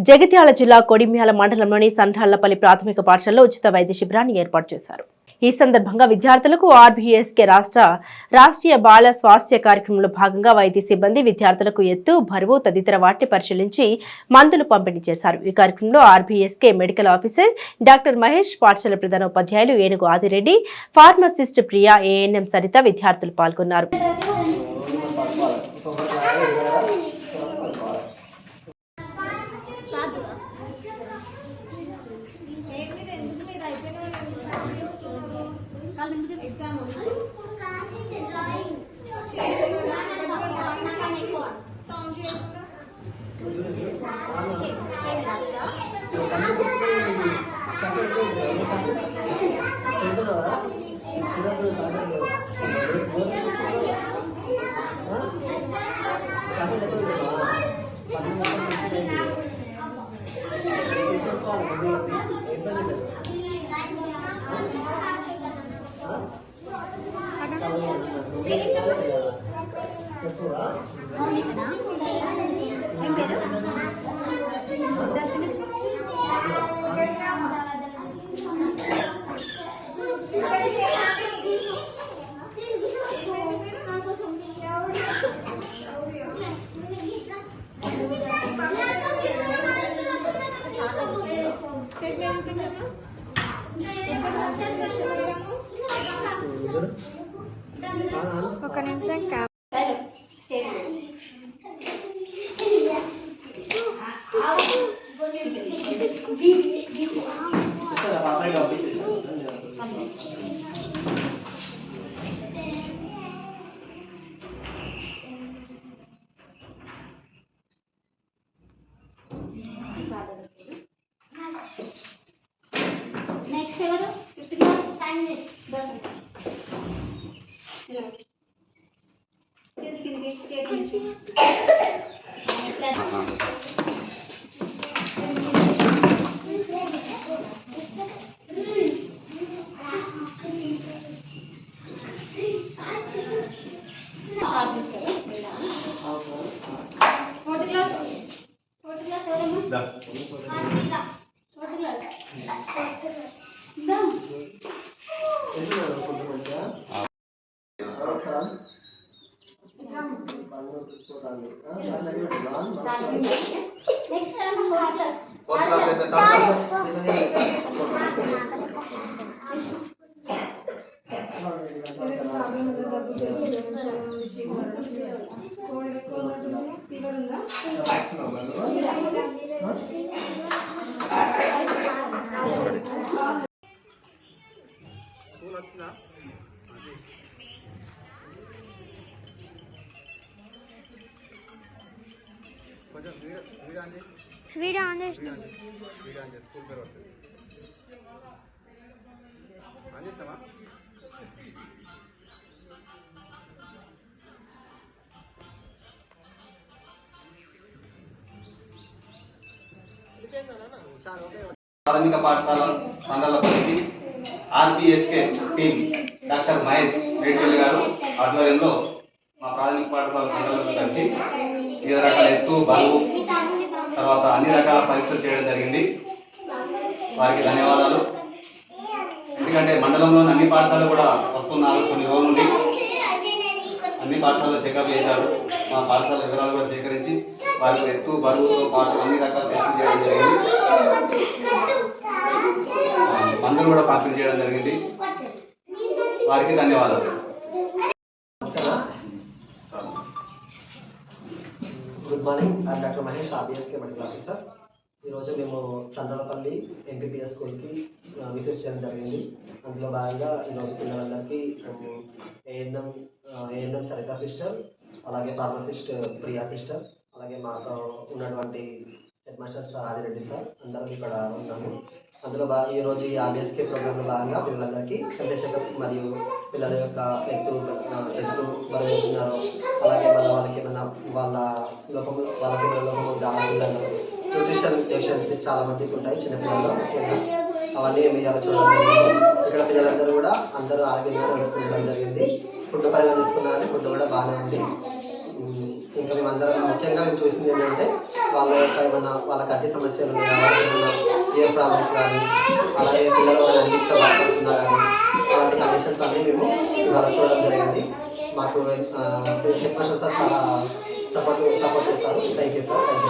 జగిత్యాల జిల్లా కొడిమ్యాల మండలంలోని సంఠాళ్లపల్లి ప్రాథమిక పాఠశాలలో ఉచిత వైద్య శిబిరాన్ని ఏర్పాటు చేశారు. ఈ సందర్భంగా విద్యార్థులకు ఆర్బీఎస్కే రాష్ట్రీయ బాల స్వాస్థ్య కార్యక్రమంలో భాగంగా వైద్య సిబ్బంది విద్యార్థులకు ఎత్తు, బరువు తదితర వాటిని పరిశీలించి మందులు పంపిణీ చేశారు. ఈ కార్యక్రమంలో RBSK medical officer doctor Mahesh, పాఠశాల ప్రధానోపాధ్యాయులు ఏనుగు ఆదిరెడ్డి, ఫార్మసిస్ట్ ప్రియా, ఏఎన్ఎం సరిత విద్యార్థులు పాల్గొన్నారు. ఒక నిమిషం నెక్స్ట్ ఎవరు 5th class sign video on చేసిన స్కూల్ పేరు వస్తుంది ఆన్ చేసినావా? ప్రాథమిక పాఠశాల సంఘాలపల్లికి RBSK team doctor Mahesh Reddy garu ఆధ్వర్యంలో మా ప్రాథమిక పాఠశాల సంఘాలకు కలిసి వివిధ రకాల ఎత్తు, బరువు, తర్వాత అన్ని రకాల పరీక్షలు చేయడం జరిగింది. వారికి ధన్యవాదాలు. ఎందుకంటే మండలంలోని అన్ని పాఠశాలలు కూడా వస్తున్నారు. కొన్ని రోజుల నుండి అన్ని పాఠశాలలో చెకప్ చేశారు. మా పాఠశాల వివరాలు కూడా సేకరించి వారికి ఎత్తు, బరువుతో పాటు అన్ని రకాల టెస్టులు చేయడం జరిగింది. మందులు కూడా పంపిణీ చేయడం జరిగింది. వారికి ధన్యవాదాలు. Good morning. I'm doctor Mahesh, RBSK medical officer. ఈరోజు మేము సందర్లపల్లి ఎంపీపీఎస్ స్కూల్కి విజిట్ చేయడం జరిగింది. అందులో భాగంగా ఈరోజు పిల్లలందరికీ ఏఎన్ఎం సరిత సిస్టర్, అలాగే ఫార్మసిస్ట్ ప్రియా సిస్టర్, అలాగే మాతో ఉన్నటువంటి head master sir Adireddy sir అందరం ఇక్కడ ఉన్నాము. అందులో ఈరోజు ఈ ఆర్బీఎస్కే ప్రోగ్రాంలో భాగంగా పిల్లలందరికీ హెల్త్ చెకప్ మరియు పిల్లల యొక్క ఎత్తు బరువు అవుతున్నారు, అలాగే వాళ్ళకి ఏమైనా వాళ్ళకి లోపము పిల్లలు న్యూట్రిషన్ డెఫిషియన్సీస్ చాలా మందికి ఉంటాయి చిన్నపిల్లల్లో ముఖ్యంగా. అవన్నీ మేము ఇలా చూడడం జరిగింది. ఇక్కడ పిల్లలందరూ కూడా ఆరోగ్యంగా ఉండడం జరిగింది. ఫుడ్ పరంగా తీసుకున్నా కానీ ఫుడ్ కూడా బాగానే ఉంది. ఇంకా మేమందరం ముఖ్యంగా మేము చూసింది ఏంటంటే వాళ్ళ యొక్క ఏమన్నా వాళ్ళ కంటి సమస్యలు ఉన్నాయా, ఏమన్నా ఇయర్ ప్రాబ్లమ్స్ కానీ, అలాగే పిల్లలు అన్నింటితో బాధపడుతున్నా కానీ అలాంటి కండిషన్స్ అన్నీ మేము ఇవాళ చూడడం జరిగింది. మాకు హెడ్ మాస్టర్ సార్ చాలా సపోర్ట్ చేస్తారు. Thank you sir. Thank you.